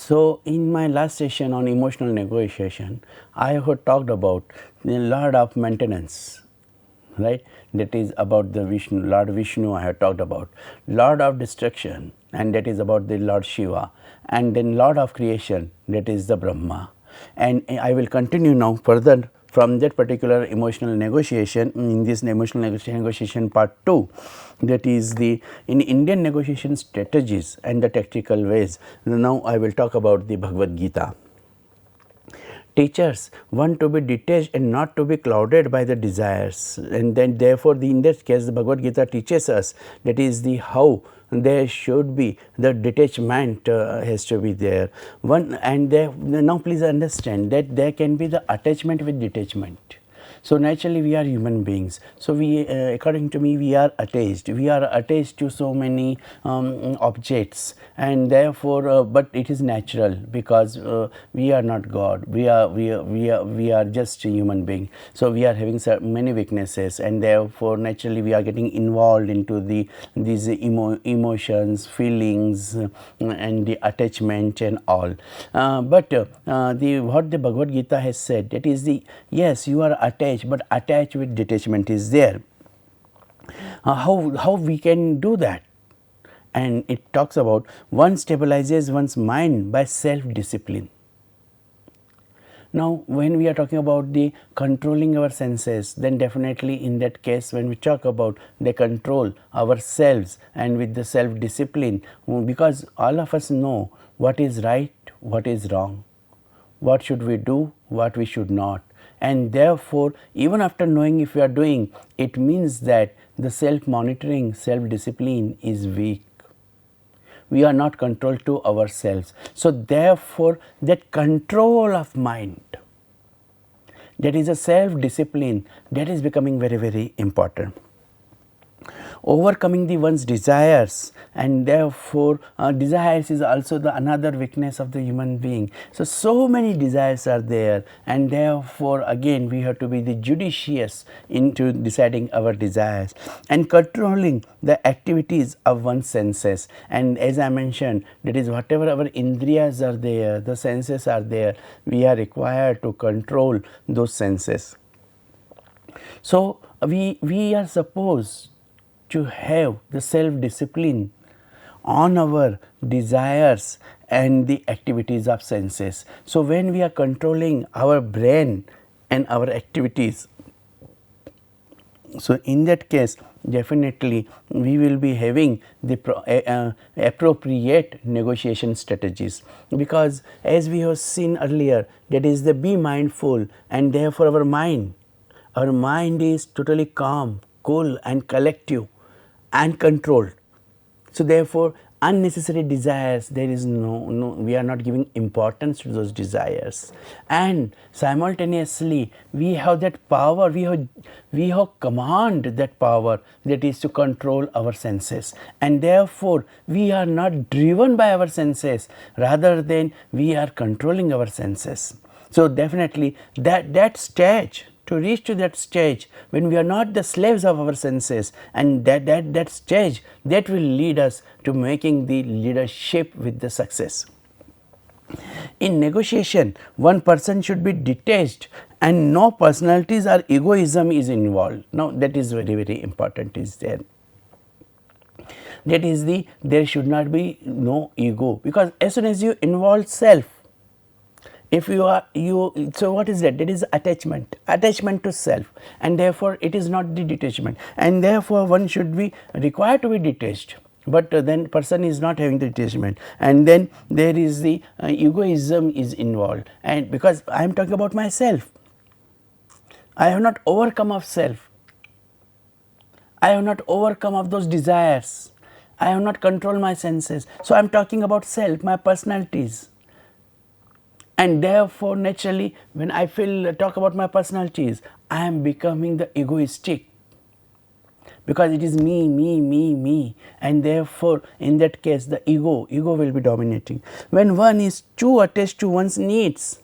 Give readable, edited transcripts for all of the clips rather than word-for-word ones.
So, in my last session on emotional negotiation, I have talked about the Lord of maintenance, right? That is about the Vishnu, Lord Vishnu. I have talked about Lord of destruction, and that is about the Lord Shiva, and then Lord of creation, that is the Brahma. And I will continue now further from that particular emotional negotiation in this emotional negotiation part 2, that is the in Indian negotiation strategies and the tactical ways. Now I will talk about the Bhagavad Gita. Teachers want to be detached and not to be clouded by the desires, and then therefore in that case the Bhagavad Gita teaches us that is the how there should be the detachment has to be there one, and there, now please understand that there can be the attachment with detachment. So naturally we are human beings. So we, according to me, we are attached. We are attached to so many objects, and therefore, but it is natural because we are not God. We are just a human being. So we are having many weaknesses, and therefore naturally we are getting involved into these emotions, feelings, and the attachment and all. But what the Bhagavad Gita has said, that is the yes, you are attached, but attached with detachment is there. How we can do that? And it talks about one stabilizes one's mind by self discipline. Now, when we are talking about the controlling our senses, then definitely in that case, when we talk about the control ourselves and with the self discipline, because all of us know what is right, what is wrong, what should we do, what we should not. And therefore, even after knowing if we are doing, it means that the self monitoring, self discipline is weak. We are not controlled to ourselves. So, therefore, that control of mind, that is a self discipline, that is becoming very, very important. Overcoming the one's desires, and therefore desires is also the another weakness of the human being. So many desires are there, and therefore again we have to be the judicious into deciding our desires and controlling the activities of one's senses. And as I mentioned, that is whatever our indriyas are there, the senses are there, we are required to control those senses. So we are supposed to have the self discipline on our desires and the activities of senses. So when we are controlling our brain and our activities, so in that case definitely we will be having the appropriate negotiation strategies, because as we have seen earlier, that is the be mindful, and therefore our mind is totally calm, cool and collective and controlled. So therefore unnecessary desires, there is no, we are not giving importance to those desires, and simultaneously we have that power, we have command, that power that is to control our senses, and therefore we are not driven by our senses, rather than we are controlling our senses. So definitely that stage, to reach to that stage when we are not the slaves of our senses, and that stage that will lead us to making the leadership with the success. In negotiation, one person should be detached and no personalities or egoism is involved. Now that is very, very important is there. That is there should not be no ego, because as soon as you involve self, if so what is that? That is attachment to self, and therefore it is not the detachment, and therefore one should be required to be detached, but then person is not having the detachment, and then there is the egoism is involved, and because I am talking about myself, I have not overcome of self, I have not overcome of those desires, I have not controlled my senses, so I am talking about self, my personalities. And therefore naturally when I talk about my personalities, I am becoming the egoistic, because it is me, and therefore in that case the ego will be dominating. When one is too attached to one's needs,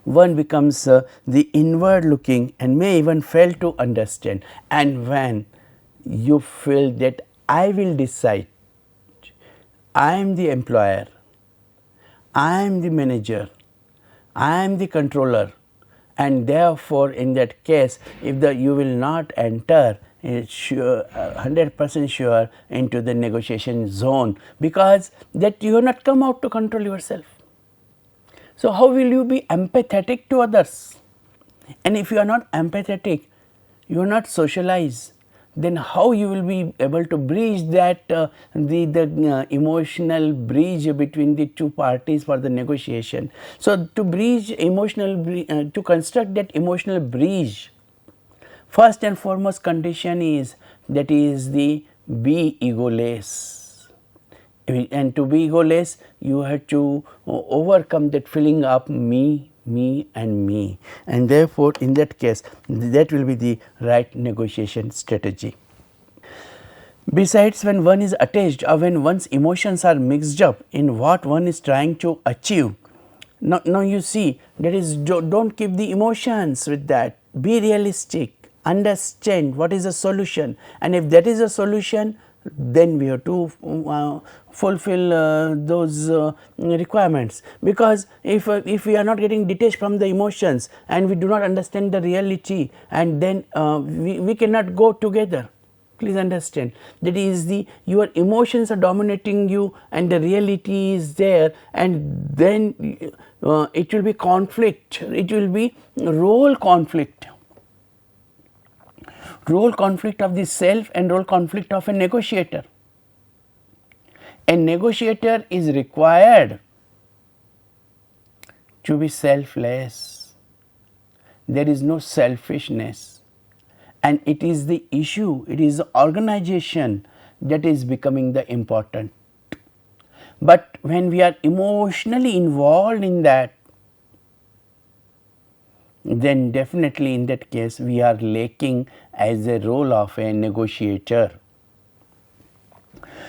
one becomes the inward looking and may even fail to understand. And when you feel that I will decide, I am the employer, I am the manager, I am the controller, and therefore in that case if you will not enter sure 100% sure into the negotiation zone, because that you have not come out to control yourself. So, how will you be empathetic to others? And if you are not empathetic, you are not socialized, then how you will be able to bridge that the emotional bridge between the two parties for the negotiation. So, to bridge to construct that emotional bridge, first and foremost condition is that is the be egoless. And to be egoless, you have to overcome that feeling of me, and me, and therefore in that case that will be the right negotiation strategy. Besides, when one is attached or when one's emotions are mixed up in what one is trying to achieve, now you see that is don't keep the emotions with that, be realistic, understand what is the solution, and if that is a solution, then we have to fulfill those requirements, because if we are not getting detached from the emotions and we do not understand the reality, and then we cannot go together. Please understand, that is the your emotions are dominating you and the reality is there, and then it will be conflict, it will be role conflict of the self and role conflict of a negotiator. A negotiator is required to be selfless, there is no selfishness, and it is the issue, it is the organization that is becoming the important. But when we are emotionally involved in that, then definitely in that case we are lacking as a role of a negotiator.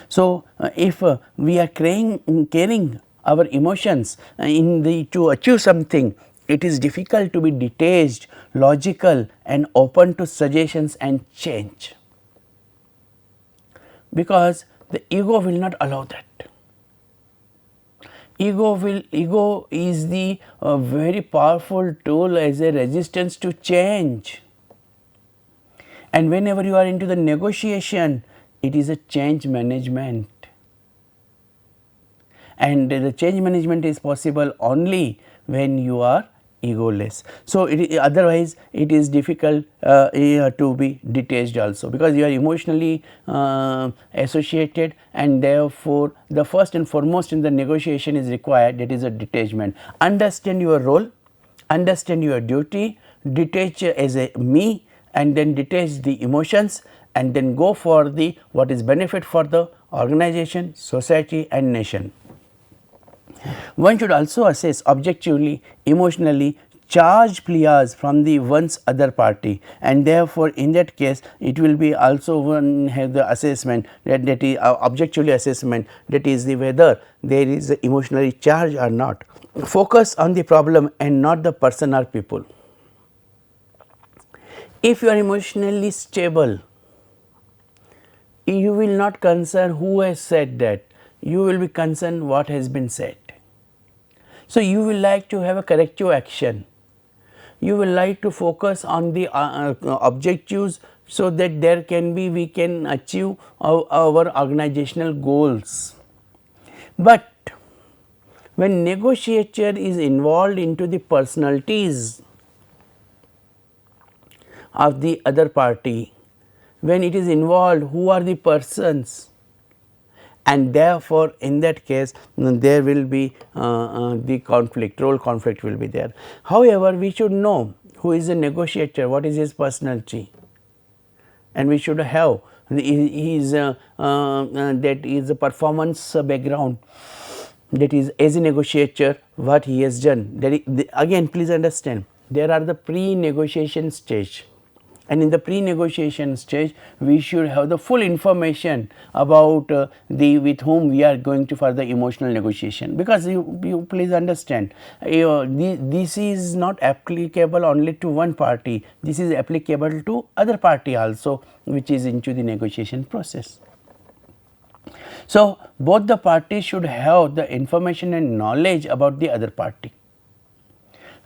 So, if we are carrying our emotions to achieve something, it is difficult to be detached, logical and open to suggestions and change, because the ego will not allow that. Ego is the very powerful tool as a resistance to change, and whenever you are into the negotiation, it is a change management, and the change management is possible only when you are egoless. So, otherwise it is difficult to be detached also, because you are emotionally associated, and therefore the first and foremost in the negotiation is required, that is a detachment. Understand your role, understand your duty, detach as a me, and then detach the emotions, and then go for the what is benefit for the organization, society and nation. One should also assess objectively, emotionally charged pleas from the one's other party, and therefore in that case it will be also one have the assessment that is objectively assessment, that is the whether there is emotionally charged or not. Focus on the problem and not the person or people. If you are emotionally stable, you will not concern who has said that, you will be concerned what has been said. So, you will like to have a corrective action, you will like to focus on the objectives, so that there can be we can achieve our organizational goals. But when negotiator is involved into the personalities of the other party, when it is involved who are the persons, and therefore in that case there will be the conflict, role conflict will be there. However, we should know who is a negotiator, what is his personality, and we should have that is a performance background, that is as a negotiator what he has done. That is, again please understand, there are the pre-negotiation stage, and in the pre-negotiation stage we should have the full information about the with whom we are going to for the emotional negotiation, because you please understand, this is not applicable only to one party, this is applicable to other party also which is into the negotiation process. So, both the parties should have the information and knowledge about the other party,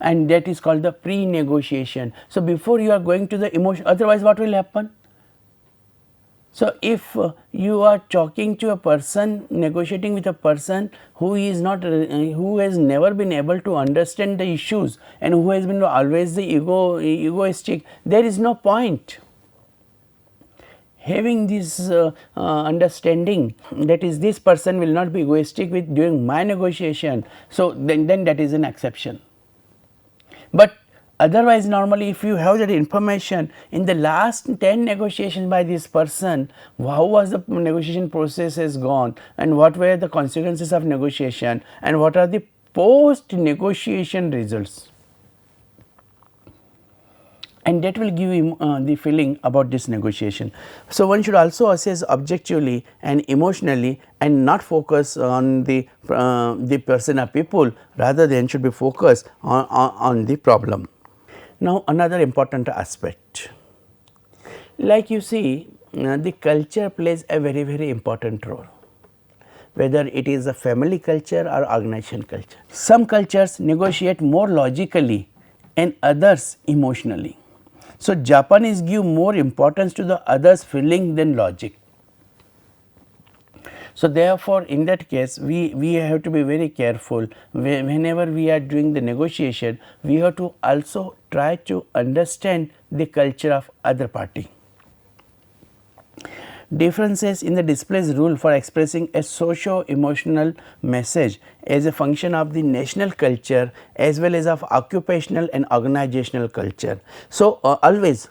and that is called the pre-negotiation. So, before you are going to the emotion, otherwise what will happen? So, if you are talking to a person, negotiating with a person who is not who has never been able to understand the issues and who has been always the egoistic, there is no point. Having this understanding, that is, this person will not be egoistic with during my negotiation, so then that is an exception. But otherwise, normally if you have that information in the last 10 negotiations by this person, how was the negotiation process has gone and what were the consequences of negotiation and what are the post negotiation results, and that will give him the feeling about this negotiation. So, one should also assess objectively and emotionally and not focus on the person or people, rather than should be focused on the problem. Now, another important aspect, like you see, the culture plays a very important role, whether it is a family culture or organization culture. Some cultures negotiate more logically and others emotionally. So, Japanese give more importance to the others' feeling than logic. So, therefore, in that case we have to be very careful whenever we are doing the negotiation. We have to also try to understand the culture of other party. Differences in the displays rule for expressing a socio-emotional message as a function of the national culture as well as of occupational and organizational culture. So, always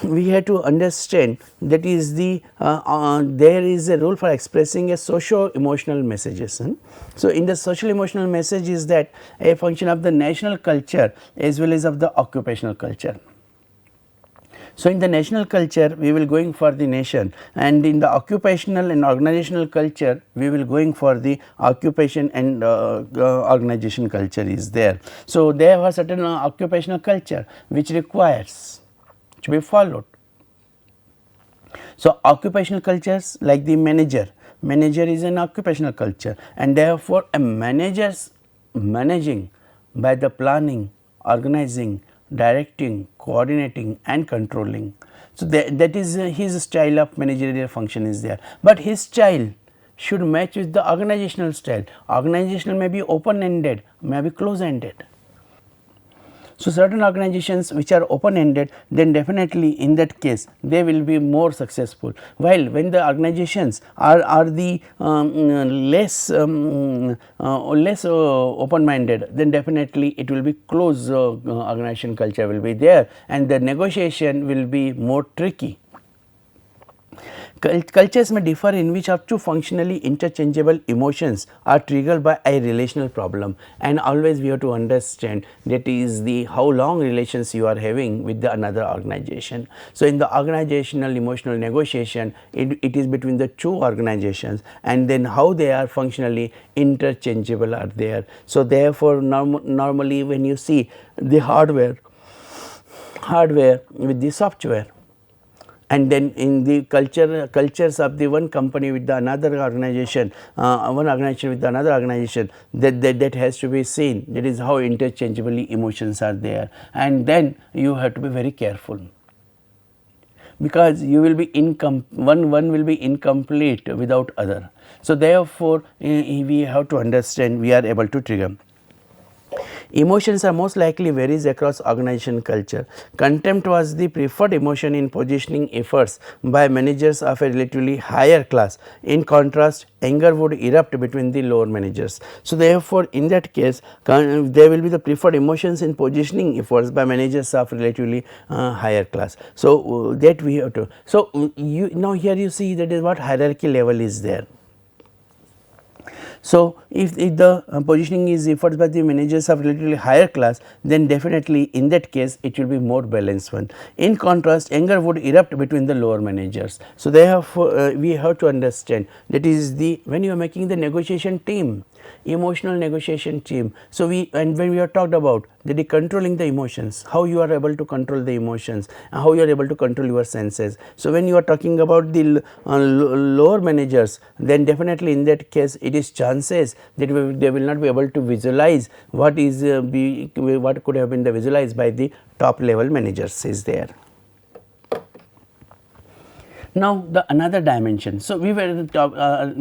we have to understand that is the there is a rule for expressing a socio-emotional messages. So, in the social emotional message is that a function of the national culture as well as of the occupational culture. So, in the national culture we will going for the nation, and in the occupational and organizational culture we will going for the occupation and organization culture is there. So, they have a certain occupational culture which requires to be followed. So, occupational cultures like the manager is an occupational culture, and therefore, a manager's managing by the planning, organizing, directing, coordinating and controlling. So, that is his style of managerial function is there, but his style should match with the organizational style. Organizational may be open ended, may be close ended. So, certain organizations which are open ended, then definitely in that case they will be more successful, while when the organizations are the less open minded, then definitely it will be close organization culture will be there and the negotiation will be more tricky. Cultures may differ in which up to functionally interchangeable emotions are triggered by a relational problem, and always we have to understand that is the how long relations you are having with the another organization. So, in the organizational emotional negotiation, it is between the two organizations, and then how they are functionally interchangeable are there. So, therefore, normally when you see the hardware with the software, and then in the cultures of the one company with the another organization, one organization with another organization, that has to be seen. That is how interchangeably emotions are there, and then you have to be very careful, because you will be one will be incomplete without other. So, therefore, we have to understand we are able to trigger. Emotions are most likely varies across organization culture. Contempt was the preferred emotion in positioning efforts by managers of a relatively higher class. In contrast, anger would erupt between the lower managers. So, therefore, in that case there will be the preferred emotions in positioning efforts by managers of relatively higher class. So, that we have to. So, you now here you see that is what hierarchy level is there. So, if the positioning is efforts by the managers of relatively higher class, then definitely in that case it will be more balanced one. In contrast, anger would erupt between the lower managers. So, therefore, we have to understand that is the when you are making the negotiation team, emotional negotiation team. So, when we have talked about that is controlling the emotions, how you are able to control the emotions, how you are able to control your senses. So, when you are talking about the lower managers, then definitely in that case it is chances that they will not be able to visualize what is what could have been the visualized by the top level managers is there. Now, the another dimension. So, we were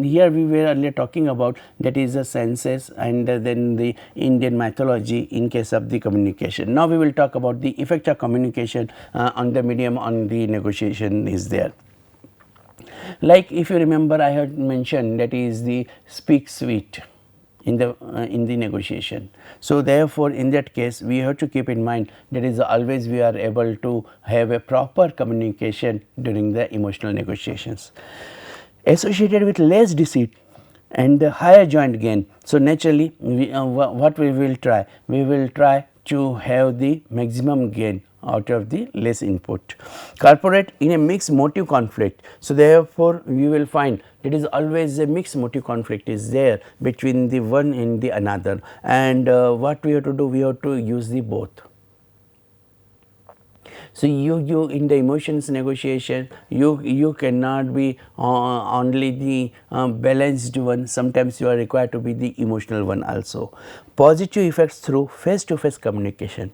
here we were earlier talking about that is the senses and then the Indian mythology in case of the communication. Now, we will talk about the effect of communication on the medium on the negotiation is there. Like if you remember, I had mentioned that is the speak sweet in the negotiation. So, therefore, in that case we have to keep in mind that is always we are able to have a proper communication during the emotional negotiations. Associated with less deceit and the higher joint gain. So, naturally what we will try? We will try to have the maximum gain out of the less input. Corporate in a mixed motive conflict. So, therefore, we will find it is always a mixed motive conflict is there between the one and the another, and what we have to do, we have to use the both. So, you in the emotions negotiation, you cannot be only the balanced one, sometimes you are required to be the emotional one also. Positive effects through face to face communication.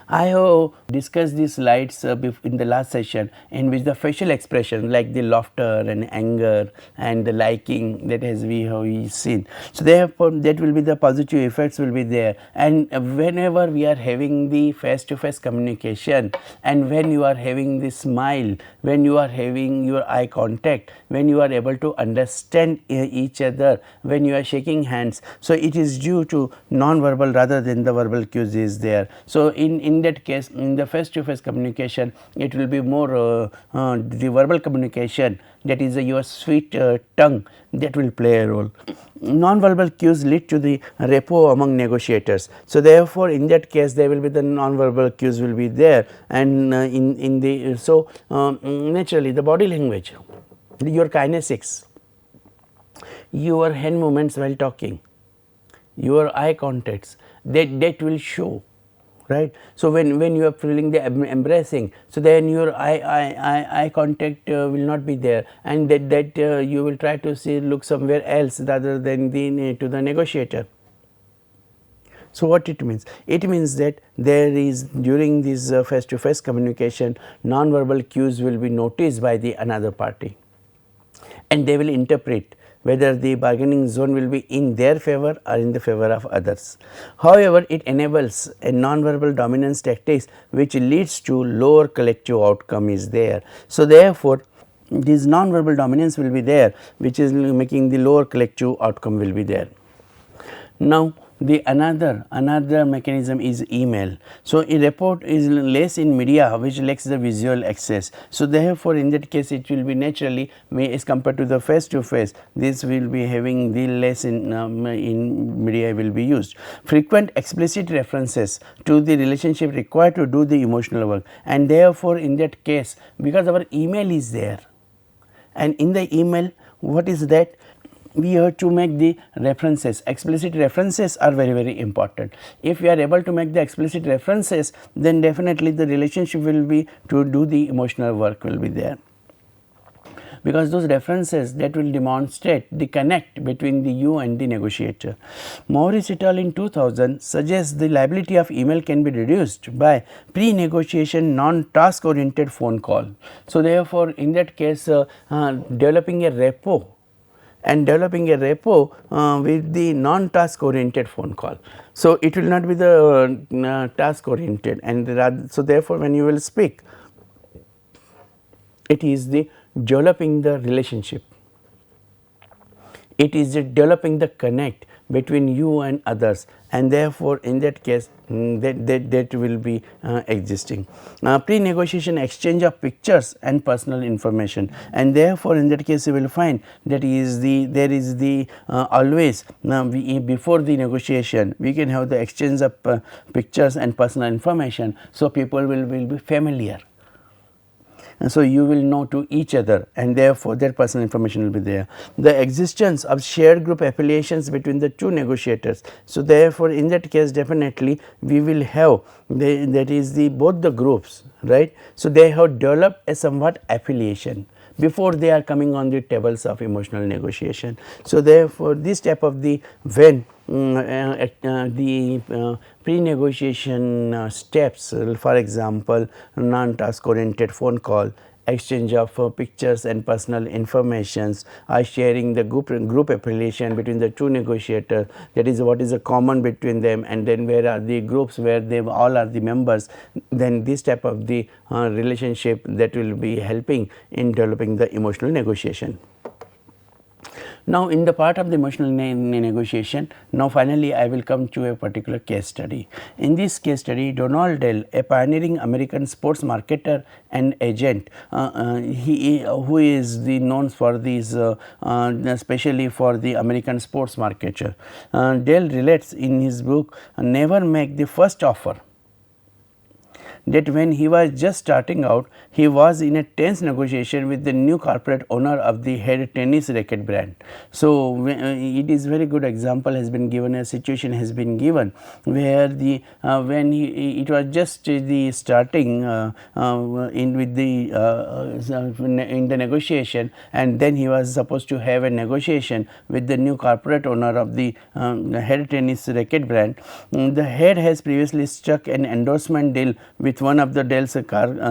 I have discussed these slides in the last session, in which the facial expression like the laughter and anger and the liking that has we have seen. So, therefore, that will be the positive effects will be there, and whenever we are having the face to face communication, and when you are having the smile, when you are having your eye contact, when you are able to understand each other, when you are shaking hands. So, it is due to non-verbal rather than the verbal cues is there. So, in that case, in the face to face communication, it will be more the verbal communication, that is your sweet tongue, that will play a role. Non-verbal cues lead to the rapport among negotiators. So, therefore, in that case there will be the non-verbal cues will be there, and in the so naturally the body language, your kinesics, your hand movements while talking, your eye contacts, that will show, right. So, when you are feeling the embracing, so then your eye contact will not be there, and that you will try to see look somewhere else rather than to the negotiator. So, what it means? It means that there is during this face to face communication, non-verbal cues will be noticed by the another party, and they will interpret whether the bargaining zone will be in their favor or in the favor of others. However, it enables a non-verbal dominance tactics which leads to lower collective outcome is there. So, therefore, this non-verbal dominance will be there, which is making the lower collective outcome will be there. Now, the another mechanism is email. So, a report is less in media which lacks the visual access. So, therefore, in that case it will be naturally as compared to the face to face, this will be having the less in media will be used. Frequent explicit references to the relationship required to do the emotional work, and therefore, in that case, because our email is there, and in the email what is that? We have to make the references, explicit references are very important. If we are able to make the explicit references, then definitely the relationship will be to do the emotional work will be there, because those references that will demonstrate the connect between the you and the negotiator. Morris et al. In 2000 suggests the liability of email can be reduced by pre-negotiation non-task oriented phone call. So, therefore, in that case developing a rapport with the non-task oriented phone call. So, it will not be the task oriented, and so therefore, when you will speak, it is the developing the relationship, it is developing the connect between you and others, and therefore, in that case that will be existing. Pre-negotiation exchange of pictures and personal information, and therefore, in that case you will find that there is the always before the negotiation we can have the exchange of pictures and personal information. So, people will be familiar. and so you will know to each other, and therefore their personal information will be there. The existence of shared group affiliations between the two negotiators. So, therefore, in that case definitely we will have that is the both the groups, right. So, they have developed a somewhat affiliation before they are coming on the tables of emotional negotiation. So, therefore, this type of the when the pre-negotiation steps, for example, non-task oriented phone call, exchange of pictures and personal informations, sharing the group affiliation between the two negotiators, that is what is a common between them, and then where are the groups where they all are the members, then this type of the relationship that will be helping in developing the emotional negotiation. Now, in the part of the emotional negotiation, now finally I will come to a particular case study. In this case study, Donald Dell, a pioneering American sports marketer and agent, who is the known for these especially for the American sports marketer. Dell relates in his book, Never Make the First Offer, that when he was just starting out, he was in a tense negotiation with the new corporate owner of the head tennis racket brand. So, it is very good example has been given, a situation has been given where the when it was just the starting in with the in the negotiation, and then he was supposed to have a negotiation with the new corporate owner of the head tennis racket brand. The head has previously struck an endorsement deal with one of the Dell's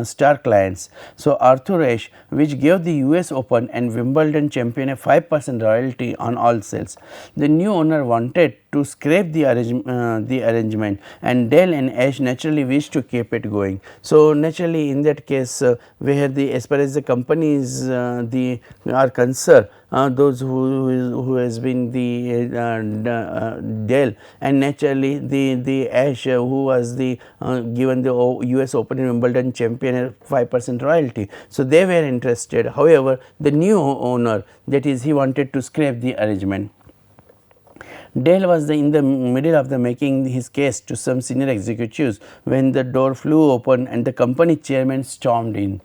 star clients. So, Arthur Ashe, which gave the US Open and Wimbledon champion a 5% royalty on all sales. The new owner wanted to scrape the arrangement, and Dell and Ashe naturally wished to keep it going. So, naturally in that case where the as far as the companies are concerned, those who has been the Dell, and naturally the Ashe who was the given the US Open and Wimbledon champion a 5% royalty. So, they were interested. However, the new owner, that is, he wanted to scrape the arrangement. Dell was in the middle of making his case to some senior executives when the door flew open and the company chairman stormed in.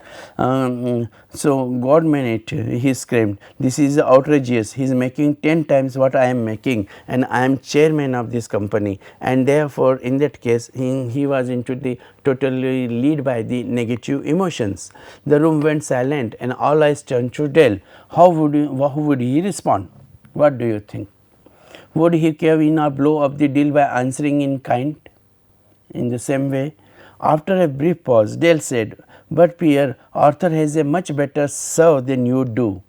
So, God meant it, he screamed, "This is outrageous. He is making 10 times what I am making, and I am chairman of this company." And therefore, in that case he was into the totally led by the negative emotions. The room went silent and all eyes turned to Dell. How would he respond? What do you think? Would he cave in or blow up the deal by answering in kind? In the same way, after a brief pause, Dell said, "But Pierre, Arthur has a much better serve than you do."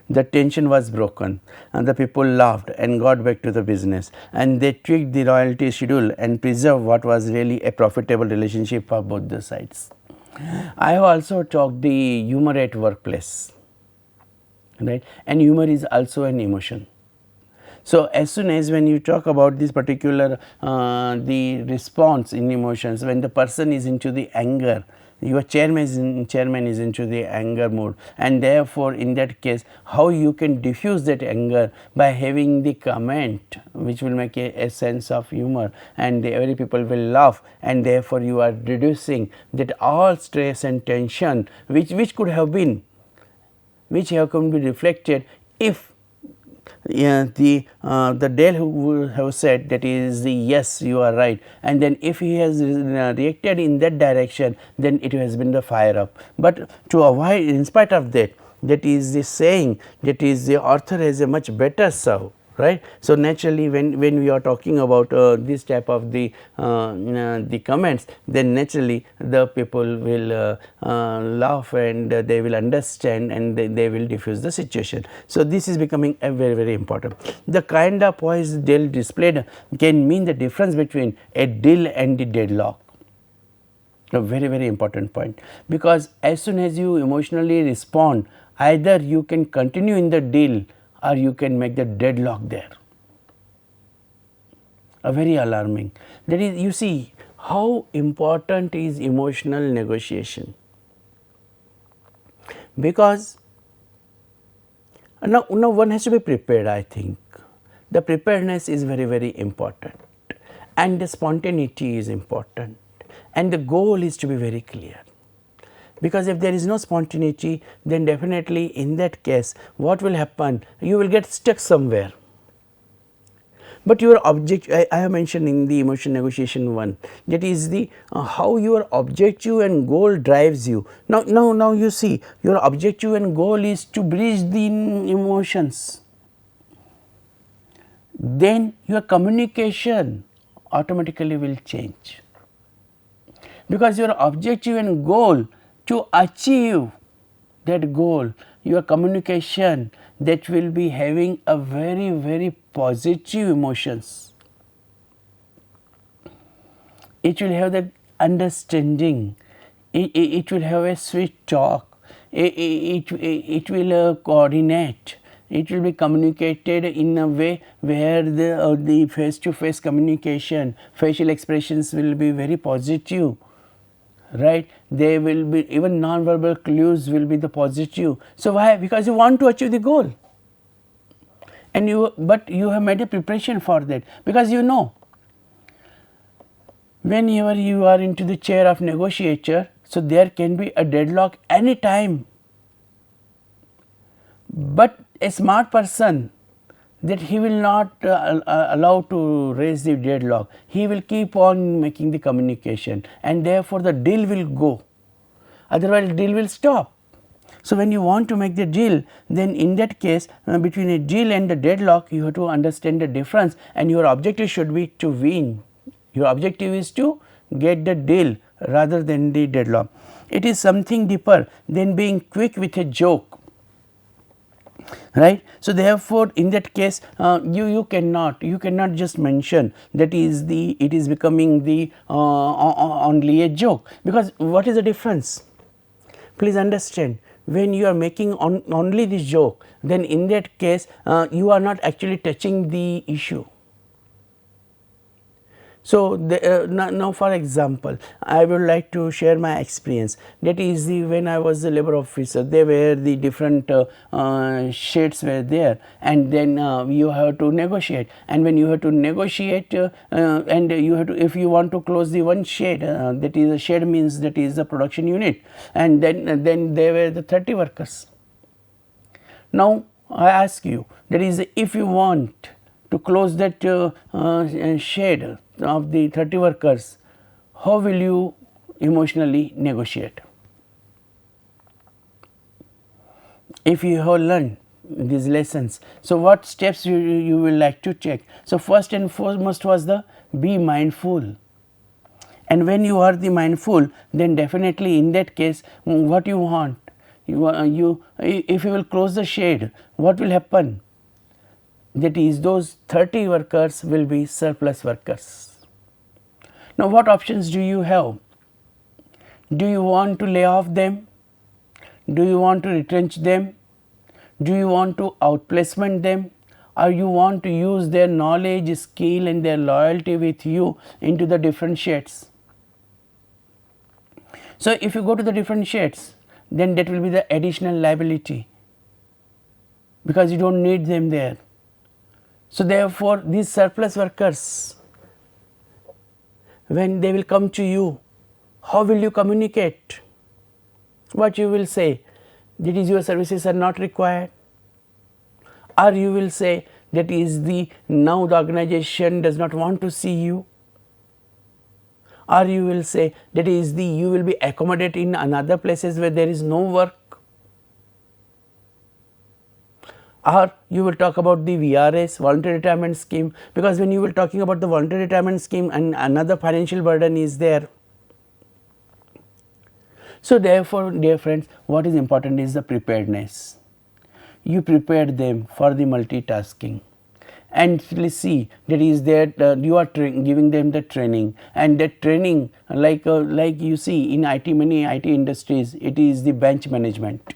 The tension was broken, and the people laughed and got back to the business, and they tweaked the royalty schedule and preserved what was really a profitable relationship for both the sides. I have also talked the humor at workplace, right, and humor is also an emotion. So, as soon as when you talk about this particular the response in emotions, when the person is into the anger, your chairman is into the anger mood, and therefore, in that case how you can diffuse that anger by having the comment which will make a sense of humor, and every people will laugh, and therefore, you are reducing that all stress and tension which could have been, which have come to be reflected if the Dell who would have said that is the yes, you are right, and then if he has reacted in that direction, then it has been the fire up. But to avoid, in spite of that, that is the saying, that is the author has a much better serve, right. So, naturally when we are talking about this type of the comments, then naturally the people will laugh, and they will understand, and they will diffuse the situation. So, this is becoming a very important. The kind of poise Dell displayed can mean the difference between a deal and the deadlock. A very important point, because as soon as you emotionally respond, either you can continue in the deal or you can make the deadlock there. A very alarming. That is, you see how important is emotional negotiation, because now one has to be prepared. I think the preparedness is very important, and the spontaneity is important, and the goal is to be very clear. because if there is no spontaneity, then definitely in that case what will happen, you will get stuck somewhere. But your object, I have mentioned in the emotion negotiation one, that is the how your objective and goal drives you. Now you see, your objective and goal is to bridge the emotions, then your communication automatically will change, because your objective and goal, to achieve that goal, your communication, that will be having a very positive emotions. It will have that understanding, it will have a sweet talk, it will coordinate, it will be communicated in a way where the face to face communication, facial expressions will be very positive, right. They will be, even non-verbal clues will be the positive. So why? Because you want to achieve the goal, and but you have made a preparation for that, because you know whenever you are into the chair of negotiator, so there can be a deadlock any time, but a smart person, that he will not allow to raise the deadlock, he will keep on making the communication, and therefore the deal will go, otherwise deal will stop. So when you want to make the deal, then in that case between a deal and the deadlock, you have to understand the difference, and your objective should be to win. Your objective is to get the deal rather than the deadlock. It is something deeper than being quick with a joke, right. So therefore in that case you cannot just mention that is the, it is becoming the only a joke, because what is the difference? Please understand, when you are making only this joke, then in that case you are not actually touching the issue. So now for example, I would like to share my experience, that is the, when I was the labor officer, there were the different shades were there, and then you have to negotiate, and when you have to negotiate and you have to, if you want to close the one shade, that is a shade means that is the production unit, and then there were the 30 workers. Now I ask you, that is, if you want to close that shade of the 30 workers, how will you emotionally negotiate? If you have learned these lessons, so what steps you will like to take? So first and foremost was the be mindful, and when you are the mindful, then definitely in that case what you want, if you will close the shade, what will happen? That is, those 30 workers will be surplus workers. Now what options do you have? Do you want to lay off them? Do you want to retrench them? Do you want to outplacement them? Or you want to use their knowledge, skill and their loyalty with you into the different shades? So if you go to the different shades, then that will be the additional liability, because you do not need them there. So therefore these surplus workers, when they will come to you, how will you communicate? What you will say? That is, your services are not required, or you will say that is the, now the organization does not want to see you, or you will say that is the, you will be accommodated in another places where there is no work, or you will talk about the VRS, voluntary retirement scheme, because when you will talking about the voluntary retirement scheme, and another financial burden is there. So therefore dear friends, what is important is the preparedness. You prepared them for the multitasking, and please see that is that you are giving them the training, and that training, like you see in IT, many IT industries, it is the bench management.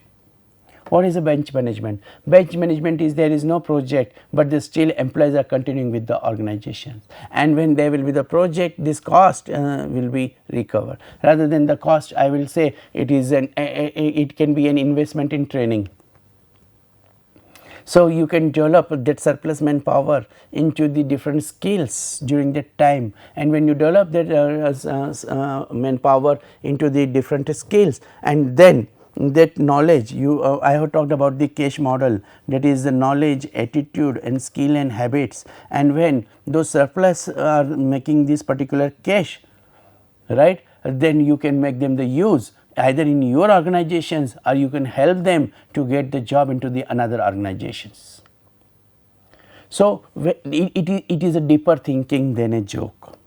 What is a bench management? Bench management is, there is no project, but the still employees are continuing with the organization, and when there will be the project, this cost will be recovered. Rather than the cost, I will say it is it can be an investment in training. So, you can develop that surplus manpower into the different skills during that time, and when you develop that manpower into the different skills, and then that knowledge you I have talked about the cache model, that is the knowledge, attitude and skill and habits, and when those surplus are making this particular cache, right, then you can make them the use either in your organizations, or you can help them to get the job into the another organizations. So, it is a deeper thinking than a joke,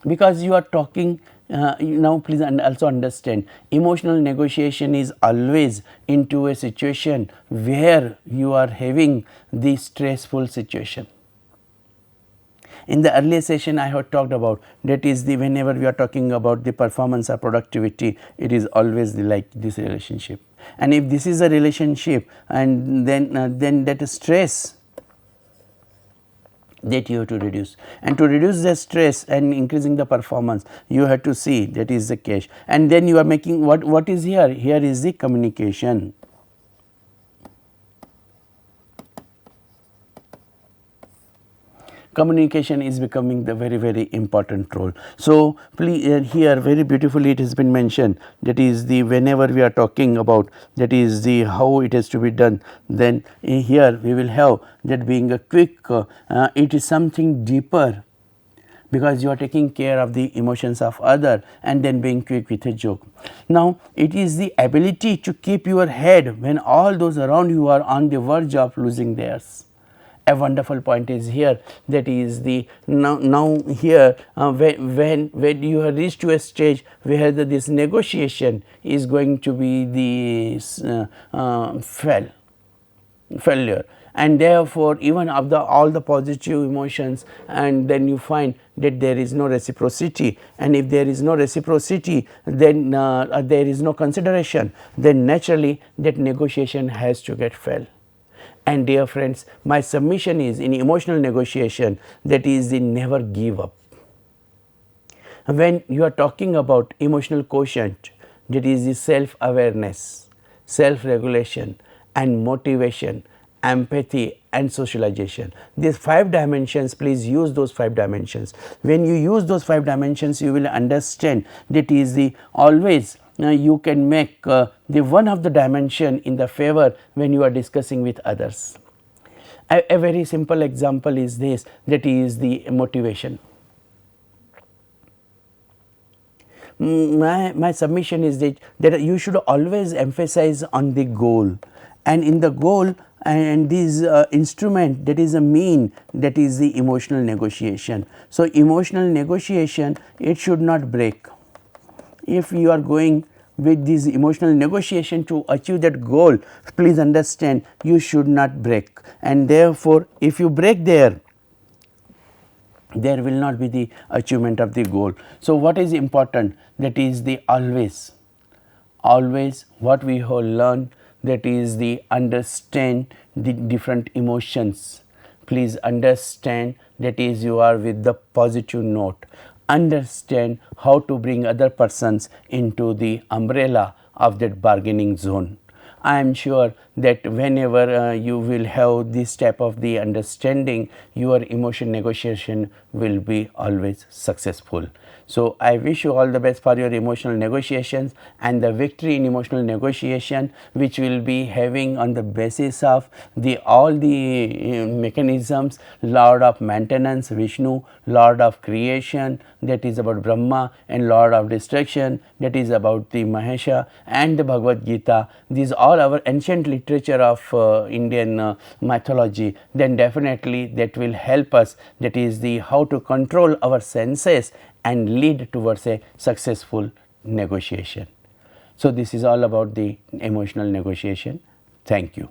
because you are talking now please also understand, emotional negotiation is always into a situation where you are having the stressful situation. In the earlier session I have talked about, that is the whenever we are talking about the performance or productivity, it is always like this relationship, and if this is a relationship, and then that stress that you have to reduce, and to reduce the stress and increasing the performance, you have to see that is the cache, and then you are making what is here is the communication. Communication is becoming the very important role. So, please here very beautifully it has been mentioned, that is the whenever we are talking about, that is the how it has to be done, then here we will have that being a quick, it is something deeper, because you are taking care of the emotions of other, and then being quick with a joke. Now, it is the ability to keep your head when all those around you are on the verge of losing theirs. A wonderful point is here, that is the now here when you have reached to a stage where this negotiation is going to be the failure, and therefore, even of all the positive emotions, and then you find that there is no reciprocity, and if there is no reciprocity, then there is no consideration, then naturally that negotiation has to get failed. And dear friends, my submission is in emotional negotiation, that is the never give up. When you are talking about emotional quotient, that is the self awareness, self regulation and motivation, empathy and socialization. These 5 dimensions, please use those 5 dimensions. When you use those 5 dimensions, you will understand that is the always you can make the one of the dimension in the favor when you are discussing with others. A very simple example is this, that is the motivation. My submission is that you should always emphasize on the goal, and in the goal and this instrument, that is a mean, that is the emotional negotiation. So, emotional negotiation, it should not break. If you are going with this emotional negotiation to achieve that goal, please understand you should not break, and therefore, if you break there will not be the achievement of the goal. So, what is important, that is the always what we have learned, that is the understand the different emotions. Please understand, that is you are with the positive note, understand how to bring other persons into the umbrella of that bargaining zone. I am sure that whenever you will have this type of the understanding, your emotion negotiation will be always successful. So, I wish you all the best for your emotional negotiations, and the victory in emotional negotiation, which will be having on the basis of the all the mechanisms, Lord of maintenance Vishnu, Lord of creation, that is about Brahma, and Lord of destruction, that is about the Mahesha, and the Bhagavad Gita. These all our ancient literature of Indian mythology, then definitely that will help us, that is the how to control our senses and lead towards a successful negotiation. So, this is all about the emotional negotiation. Thank you.